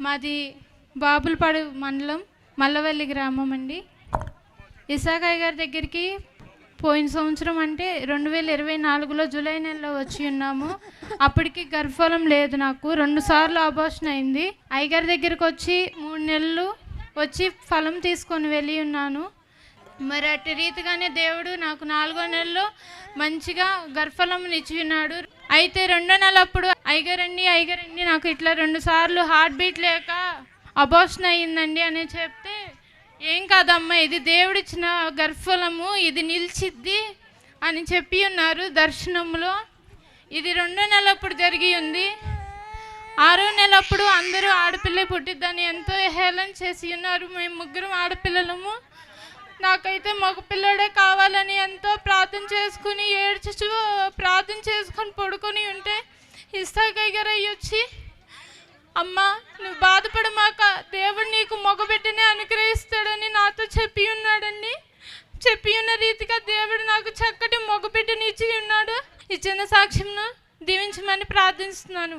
మాది బాపులపాడు మండలం మల్లవల్లి గ్రామం అండి. ఇసాకయ్య గారి దగ్గరికి పోయిన సంవత్సరం అంటే 2024లో జూలై నెలలో వచ్చి ఉన్నాము. అప్పటికి గర్భఫలం లేదు. నాకు 2 సార్లు అబార్షన్ అయింది. అయ్యగారి దగ్గరికి వచ్చి 3 నెలలు వచ్చి ఫలం తీసుకొని వెళ్ళి ఉన్నాను. మరి అట్టి రీతిగానే దేవుడు నాకు 4వ నెలలో మంచిగా గర్భఫలం ఇచ్చి ఉన్నాడు. అయితే 2వ నెల అప్పుడు అయ్యగారండి నాకు ఇట్లా 2 సార్లు హార్ట్ బీట్ లేక అబార్షన్ అయ్యిందండి అని చెప్తే, ఏం కాదమ్మా, ఇది దేవుడిచ్చిన గర్భఫలము, ఇది నిలిచిద్ది అని చెప్పి ఉన్నారు దర్శనంలో. ఇది 2వ నెలప్పుడు జరిగి ఉంది. 6వ నెలప్పుడు అందరూ ఆడపిల్ల పుట్టిద్దని ఎంతో హేళన చేసి ఉన్నారు. మేము 3 ఆడపిల్లలము. నాకైతే మగ పిల్లడే కావాలని ఎంతో ప్రార్థన చేసుకుని ప్రార్థన చేసుకొని పడుకొని ఉంటే ఇసాకయ్య గారు వచ్చి, అమ్మా నువ్వు బాధపడమాక, దేవుడు నీకు మగబిడ్డనే అనుగ్రహిస్తాడని నాతో చెప్పి ఉన్నాడండి. చెప్పి ఉన్న రీతిగా దేవుడు నాకు చక్కటి మగబిడ్డని ఇచ్చి ఉన్నాడు. ఇచ్చిన సాక్ష్యంను దీవించమని ప్రార్థిస్తున్నాను.